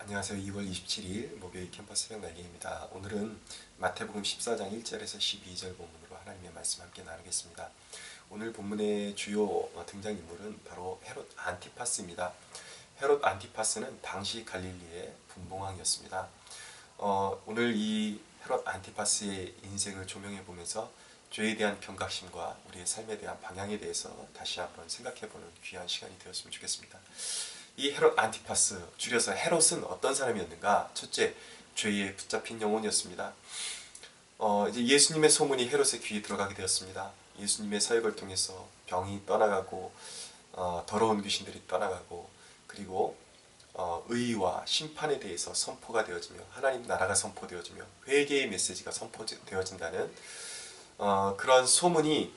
안녕하세요. 2월 27일 목요일 캠퍼스 새벽 날개입니다. 오늘은 마태복음 14장 1절에서 12절 본문으로 하나님의 말씀 함께 나누겠습니다. 오늘 본문의 주요 등장인물은 바로 헤롯 안티파스입니다. 헤롯 안티파스는 당시 갈릴리의 분봉왕이었습니다. 오늘 이 헤롯 안티파스의 인생을 조명해 보면서 죄에 대한 경각심과 우리의 삶에 대한 방향에 대해서 다시 한번 생각해보는 귀한 시간이 되었으면 좋겠습니다. 이 헤롯 안티파스, 줄여서 헤롯은 어떤 사람이었는가? 첫째, 죄에 붙잡힌 영혼이었습니다. 이제 예수님의 소문이 헤롯의 귀에 들어가게 되었습니다. 예수님의 사역을 통해서 병이 떠나가고 더러운 귀신들이 떠나가고, 그리고 의와 심판에 대해서 선포가 되어지며 하나님 나라가 선포되어지며 회개의 메시지가 선포되어진다는 그런 소문이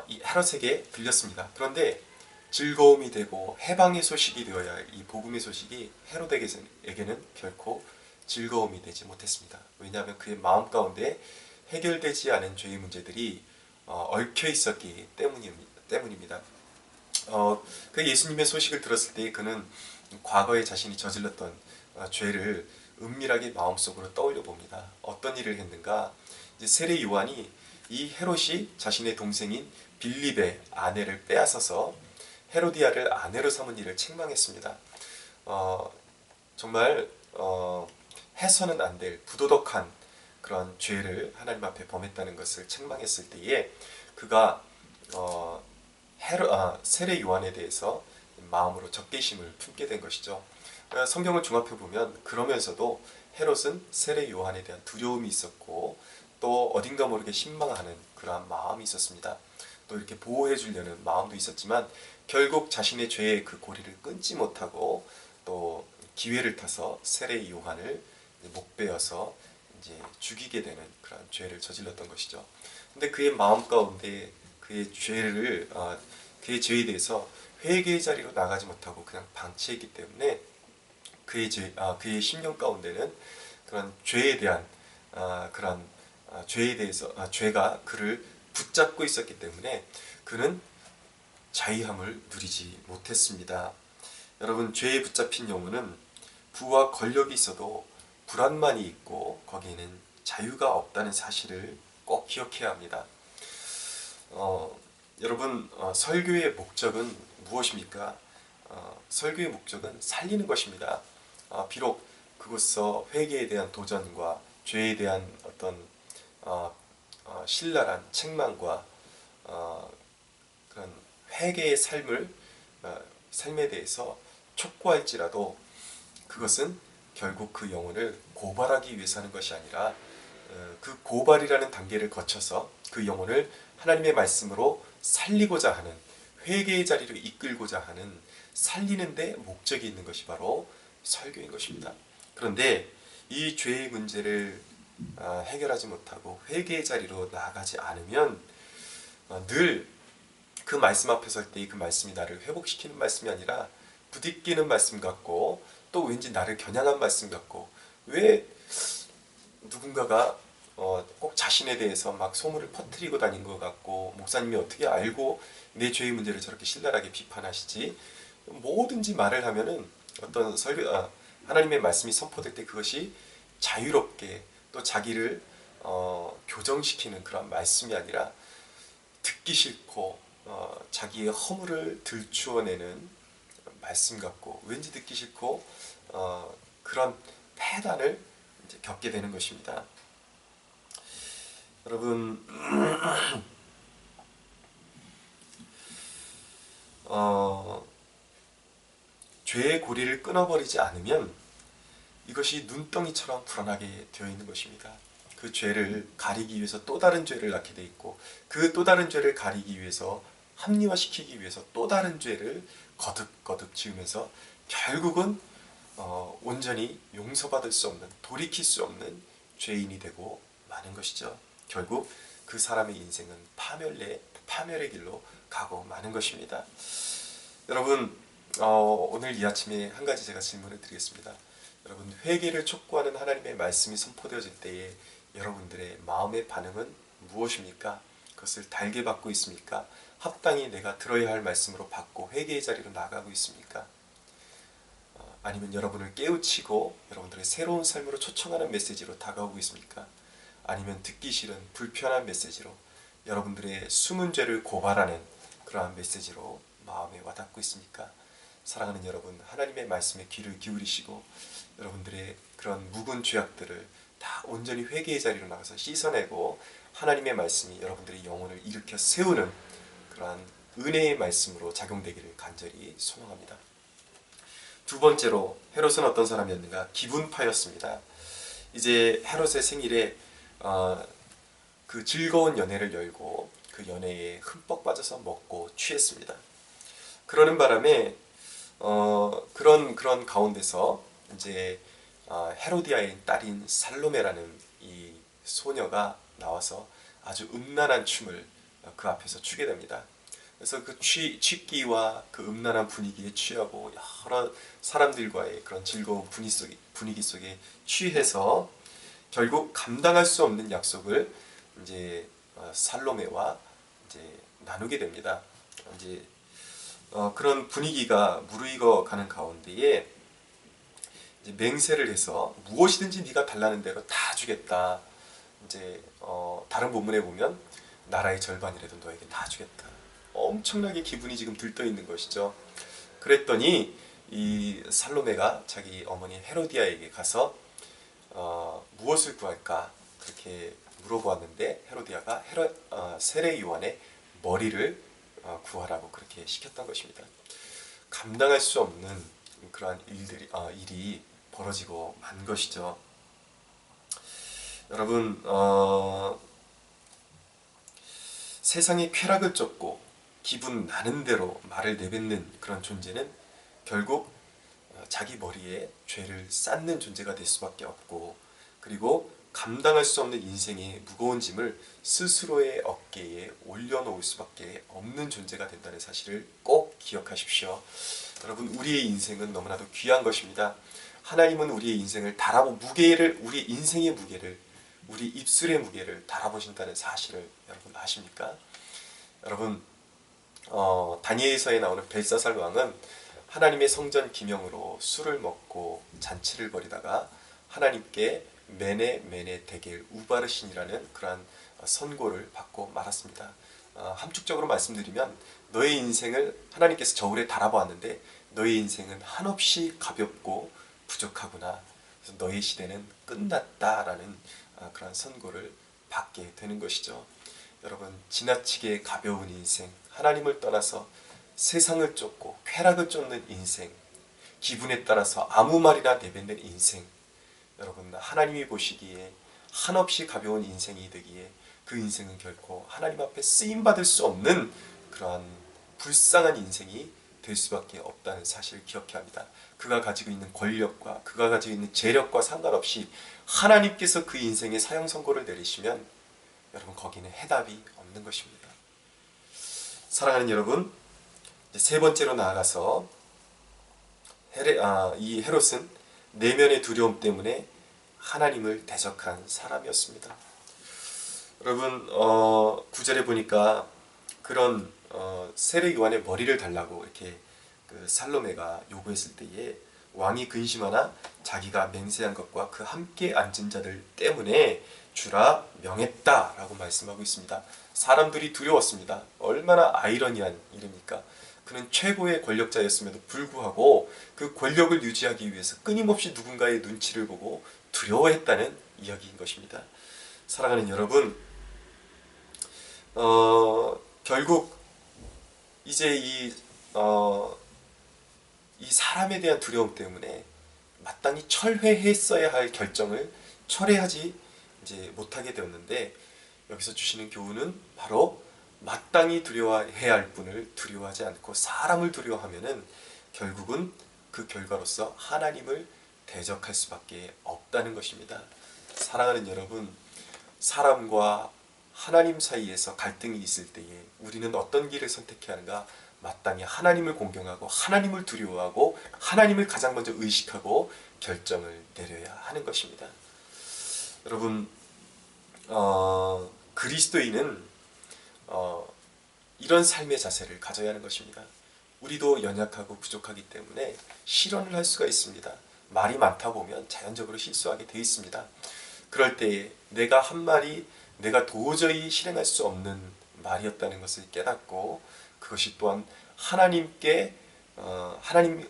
이 헤롯에게 들렸습니다. 그런데 즐거움이 되고 해방의 소식이 되어야 할 이 복음의 소식이 헤롯에게는 결코 즐거움이 되지 못했습니다. 왜냐하면 그의 마음 가운데 해결되지 않은 죄의 문제들이 얽혀 있었기 때문입니다. 그 예수님의 소식을 들었을 때 그는 과거에 자신이 저질렀던 죄를 은밀하게 마음속으로 떠올려 봅니다. 어떤 일을 했는가? 이제 세례 요한이 이 헤롯이 자신의 동생인 빌립의 아내를 빼앗아서 헤로디아를 아내로 삼은 일을 책망했습니다. 정말 해서는 안 될 부도덕한 그런 죄를 하나님 앞에 범했다는 것을 책망했을 때에 그가 세례 요한에 대해서 마음으로 적개심을 품게 된 것이죠. 성경을 종합해 보면 그러면서도 헤롯은 세례 요한에 대한 두려움이 있었고 또 어딘가 모르게 신망하는 그러한 마음이 있었습니다. 또 이렇게 보호해 주려는 마음도 있었지만 결국 자신의 죄의 그 고리를 끊지 못하고 또 기회를 타서 세례 요한을 목베어서 이제 죽이게 되는 그런 죄를 저질렀던 것이죠. 근데 그의 마음 가운데 그의 죄에 대해서 회개의 자리로 나가지 못하고 그냥 방치했기 때문에 그의 심령 가운데는 그런 죄에 대한 죄가 그를 붙잡고 있었기 때문에 그는 자유함을 누리지 못했습니다. 여러분, 죄에 붙잡힌 영혼은 부와 권력이 있어도 불안만이 있고 거기에는 자유가 없다는 사실을 꼭 기억해야 합니다. 여러분, 설교의 목적은 무엇입니까? 설교의 목적은 살리는 것입니다. 비록 그것서 회개에 대한 도전과 죄에 대한 어떤 신랄한 책망과 그런 회개의 삶에 대해서 촉구할지라도 그것은 결국 그 영혼을 고발하기 위해서 하는 것이 아니라 그 고발이라는 단계를 거쳐서 그 영혼을 하나님의 말씀으로 살리고자 하는, 회개의 자리로 이끌고자 하는, 살리는 데 목적이 있는 것이 바로 설교인 것입니다. 그런데 이 죄의 문제를 해결하지 못하고 회개의 자리로 나아가지 않으면 늘 그 말씀 앞에 설 때 그 말씀이 나를 회복시키는 말씀이 아니라 부딪히는 말씀 같고 또 왠지 나를 겨냥한 말씀 같고, 왜 누군가가 꼭 자신에 대해서 막 소문을 퍼뜨리고 다닌 것 같고, 목사님이 어떻게 알고 내 죄의 문제를 저렇게 신랄하게 비판하시지? 뭐든지 말을 하면은 하나님의 말씀이 선포될 때 그것이 자유롭게 또 자기를 교정시키는 그런 말씀이 아니라 듣기 싫고 자기의 허물을 들추어내는 말씀 같고, 왠지 듣기 싫고 그런 패단을 이제 겪게 되는 것입니다. 여러분, 죄의 고리를 끊어버리지 않으면 이것이 눈덩이처럼 불어나게 되어 있는 것입니다. 그 죄를 가리기 위해서 또 다른 죄를 낳게 돼 있고, 그 또 다른 죄를 가리기 위해서, 합리화시키기 위해서 또 다른 죄를 거듭거듭 지으면서 결국은 온전히 용서받을 수 없는, 돌이킬 수 없는 죄인이 되고 마는 것이죠. 결국 그 사람의 인생은 파멸의 길로 가고 마는 것입니다. 여러분, 오늘 이 아침에 한 가지 제가 질문을 드리겠습니다. 여러분, 회개를 촉구하는 하나님의 말씀이 선포되어질 때에 여러분들의 마음의 반응은 무엇입니까? 그것을 달게 받고 있습니까? 합당히 내가 들어야 할 말씀으로 받고 회개의 자리로 나가고 있습니까? 아니면 여러분을 깨우치고 여러분들의 새로운 삶으로 초청하는 메시지로 다가오고 있습니까? 아니면 듣기 싫은 불편한 메시지로 여러분들의 숨은 죄를 고발하는 그러한 메시지로 마음에 와닿고 있습니까? 사랑하는 여러분, 하나님의 말씀에 귀를 기울이시고 여러분들의 그런 묵은 죄악들을 다 온전히 회개의 자리로 나가서 씻어내고 하나님의 말씀이 여러분들의 영혼을 일으켜 세우는 그러한 은혜의 말씀으로 작용되기를 간절히 소망합니다. 두 번째로 헤롯은 어떤 사람이었는가? 기분파였습니다. 이제 헤롯의 생일에 그 즐거운 연회를 열고 그 연회에 흠뻑 빠져서 먹고 취했습니다. 그러는 바람에 그런 가운데서 이제 헤로디아의 딸인 살로메라는 이 소녀가 나와서 아주 음란한 춤을 그 앞에서 추게 됩니다. 그래서 그 취기와 그 음란한 분위기에 취하고 여러 사람들과의 그런 즐거운 분위기 속에 취해서 결국 감당할 수 없는 약속을 이제 살로메와 이제 나누게 됩니다. 이제 그런 분위기가 무르익어 가는 가운데에 이제 맹세를 해서 무엇이든지 네가 달라는 대로 다 주겠다. 이제 다른 본문에 보면 나라의 절반이라도 너에게 다 주겠다. 엄청나게 기분이 지금 들떠 있는 것이죠. 그랬더니 이 살로메가 자기 어머니 헤로디아에게 가서 무엇을 구할까 그렇게 물어보았는데 헤로디아가 세례 요한의 머리를 구하라고 그렇게 시켰던 것입니다. 감당할 수 없는 그러한 일이 벌어지고 만 것이죠. 여러분, 세상의 쾌락을 쫓고 기분 나는 대로 말을 내뱉는 그런 존재는 결국 자기 머리에 죄를 쌓는 존재가 될 수밖에 없고, 그리고 감당할 수 없는 인생의 무거운 짐을 스스로의 어깨에 올려놓을 수밖에 없는 존재가 된다는 사실을 꼭 기억하십시오. 여러분, 우리의 인생은 너무나도 귀한 것입니다. 하나님은 우리의 인생을 우리 인생의 무게를, 우리 입술의 무게를 달아보신다는 사실을 여러분 아십니까? 여러분, 다니엘서에 나오는 벨사살 왕은 하나님의 성전 기명으로 술을 먹고 잔치를 벌이다가 하나님께 메네 데겔 우바르신이라는 그러한 선고를 받고 말았습니다. 함축적으로 말씀드리면 너의 인생을 하나님께서 저울에 달아보았는데 너의 인생은 한없이 가볍고 부족하구나. 그래서 너의 시대는 끝났다라는 그런 선고를 받게 되는 것이죠. 여러분, 지나치게 가벼운 인생, 하나님을 떠나서 세상을 쫓고 쾌락을 쫓는 인생, 기분에 따라서 아무 말이나 내뱉는 인생, 여러분, 하나님이 보시기에 한없이 가벼운 인생이 되기에 그 인생은 결코 하나님 앞에 쓰임받을 수 없는 그러한 불쌍한 인생이 될 수밖에 없다는 사실을 기억해야 합니다. 그가 가지고 있는 권력과 그가 가지고 있는 재력과 상관없이 하나님께서 그 인생에 사형 선고를 내리시면 여러분, 거기는 해답이 없는 것입니다. 사랑하는 여러분, 이제 세 번째로 나아가서 이 헤롯은 내면의 두려움 때문에 하나님을 대적한 사람이었습니다. 여러분, 9절에 보니까 그런 세례 요한의 머리를 달라고 이렇게 그 살로메가 요구했을 때에 왕이 근심하나 자기가 맹세한 것과 그 함께 앉은 자들 때문에 주라 명했다라고 말씀하고 있습니다. 사람들이 두려웠습니다. 얼마나 아이러니한 일입니까? 그는 최고의 권력자였음에도 불구하고 그 권력을 유지하기 위해서 끊임없이 누군가의 눈치를 보고 두려워했다는 이야기인 것입니다. 사랑하는 여러분, 결국 이제 이 사람에 대한 두려움 때문에 마땅히 철회했어야 할 결정을 철회하지 이제 못하게 되었는데, 여기서 주시는 교훈은 바로 마땅히 두려워해야 할 분을 두려워하지 않고 사람을 두려워하면은 결국은 그 결과로서 하나님을 대적할 수밖에 없다는 것입니다. 사랑하는 여러분, 사람과 하나님 사이에서 갈등이 있을 때에 우리는 어떤 길을 선택해야 하는가? 마땅히 하나님을 공경하고 하나님을 두려워하고 하나님을 가장 먼저 의식하고 결정을 내려야 하는 것입니다. 여러분, 그리스도인은 이런 삶의 자세를 가져야 하는 것입니다. 우리도 연약하고 부족하기 때문에 실언을 할 수가 있습니다. 말이 많다 보면 자연적으로 실수하게 되어 있습니다. 그럴 때에 내가 한 말이 내가 도저히 실행할 수 없는 말이었다는 것을 깨닫고, 그것이 또한 하나님께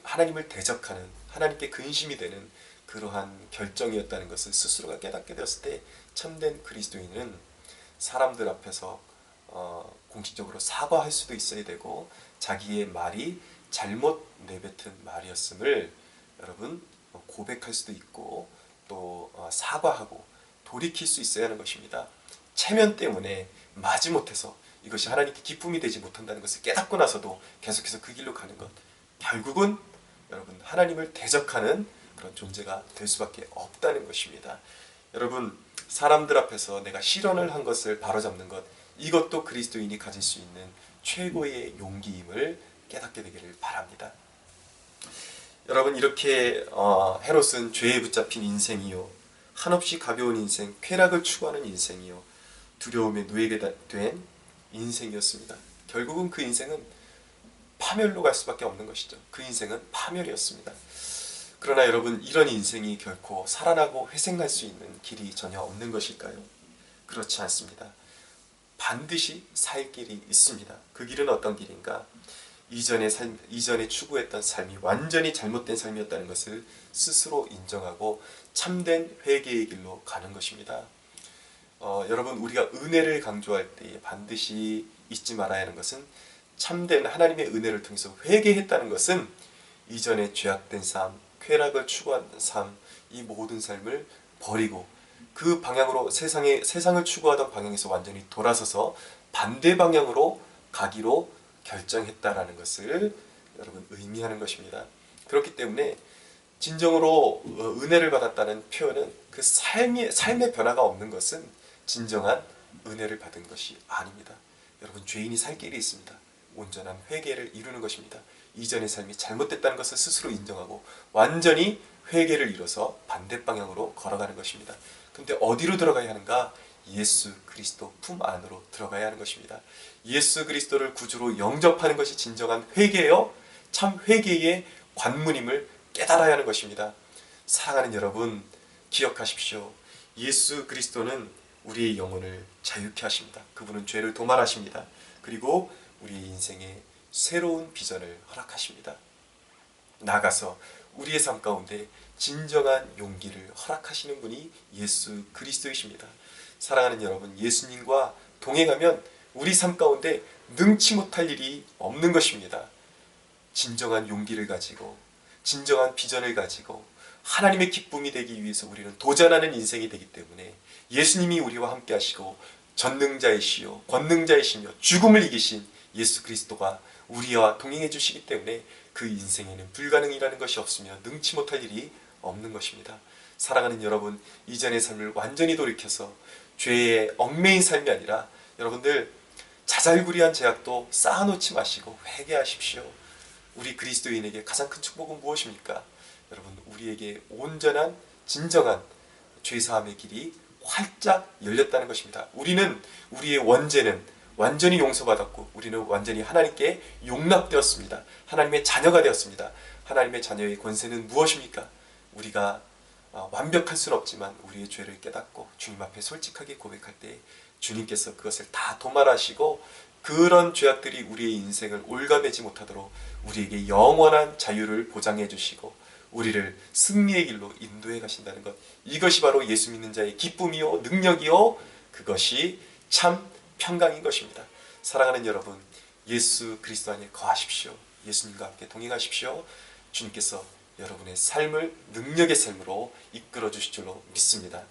하나님을 대적하는, 하나님께 근심이 되는 그러한 결정이었다는 것을 스스로가 깨닫게 되었을 때, 참된 그리스도인은 사람들 앞에서 공식적으로 사과할 수도 있어야 되고, 자기의 말이 잘못 내뱉은 말이었음을 여러분 고백할 수도 있고, 또 사과하고 돌이킬 수 있어야 하는 것입니다. 체면 때문에 마지못해서 이것이 하나님께 기쁨이 되지 못한다는 것을 깨닫고 나서도 계속해서 그 길로 가는 것, 결국은 여러분 하나님을 대적하는 그런 존재가 될 수밖에 없다는 것입니다. 여러분, 사람들 앞에서 내가 실언을 한 것을 바로잡는 것, 이것도 그리스도인이 가질 수 있는 최고의 용기임을 깨닫게 되기를 바랍니다. 여러분, 이렇게 헤롯은 죄에 붙잡힌 인생이요, 한없이 가벼운 인생, 쾌락을 추구하는 인생이요, 두려움에 누이게 된 인생이었습니다. 결국은 그 인생은 파멸로 갈 수밖에 없는 것이죠. 그 인생은 파멸이었습니다. 그러나 여러분, 이런 인생이 결코 살아나고 회생할 수 있는 길이 전혀 없는 것일까요? 그렇지 않습니다. 반드시 살 길이 있습니다. 그 길은 어떤 길인가? 이전에 추구했던 삶이 완전히 잘못된 삶이었다는 것을 스스로 인정하고 참된 회개의 길로 가는 것입니다. 여러분, 우리가 은혜를 강조할 때 반드시 잊지 말아야 하는 것은, 참된 하나님의 은혜를 통해서 회개했다는 것은 이전에 죄악된 삶, 쾌락을 추구한 삶, 이 모든 삶을 버리고 그 방향으로 세상을 추구하던 방향에서 완전히 돌아서서 반대 방향으로 가기로 결정했다라는 것을 여러분 의미하는 것입니다. 그렇기 때문에 진정으로 은혜를 받았다는 표현은 그 삶의 변화가 없는 것은 진정한 은혜를 받은 것이 아닙니다. 여러분, 죄인이 살 길이 있습니다. 온전한 회개를 이루는 것입니다. 이전의 삶이 잘못됐다는 것을 스스로 인정하고 완전히 회개를 이뤄서 반대 방향으로 걸어가는 것입니다. 근데 어디로 들어가야 하는가? 예수 그리스도 품 안으로 들어가야 하는 것입니다. 예수 그리스도를 구주로 영접하는 것이 진정한 회개요, 참 회개의 관문임을 깨달아야 하는 것입니다. 사랑하는 여러분, 기억하십시오. 예수 그리스도는 우리의 영혼을 자유케 하십니다. 그분은 죄를 도말하십니다. 그리고 우리의 인생에 새로운 비전을 허락하십니다. 나가서 우리의 삶 가운데 진정한 용기를 허락하시는 분이 예수 그리스도이십니다. 사랑하는 여러분, 예수님과 동행하면 우리 삶 가운데 능치 못할 일이 없는 것입니다. 진정한 용기를 가지고 진정한 비전을 가지고 하나님의 기쁨이 되기 위해서 우리는 도전하는 인생이 되기 때문에, 예수님이 우리와 함께 하시고 전능자이시요 권능자이시며 죽음을 이기신 예수 그리스도가 우리와 동행해 주시기 때문에 그 인생에는 불가능이라는 것이 없으며 능치 못할 일이 없는 것입니다. 사랑하는 여러분, 이전의 삶을 완전히 돌이켜서 죄의 얽매인 삶이 아니라, 여러분들 자잘구리한 죄악도 쌓아놓지 마시고 회개하십시오. 우리 그리스도인에게 가장 큰 축복은 무엇입니까? 여러분, 우리에게 온전한 진정한 죄사함의 길이 활짝 열렸다는 것입니다. 우리의 원죄는 완전히 용서받았고 우리는 완전히 하나님께 용납되었습니다. 하나님의 자녀가 되었습니다. 하나님의 자녀의 권세는 무엇입니까? 우리가 완벽할 수는 없지만 우리의 죄를 깨닫고 주님 앞에 솔직하게 고백할 때 주님께서 그것을 다 도말하시고, 그런 죄악들이 우리의 인생을 올가매지 못하도록 우리에게 영원한 자유를 보장해 주시고 우리를 승리의 길로 인도해 가신다는 것, 이것이 바로 예수 믿는 자의 기쁨이요 능력이요, 그것이 참 평강인 것입니다. 사랑하는 여러분, 예수 그리스도 안에 거하십시오. 예수님과 함께 동행하십시오. 주님께서 여러분의 삶을 능력의 삶으로 이끌어 주실 줄로 믿습니다.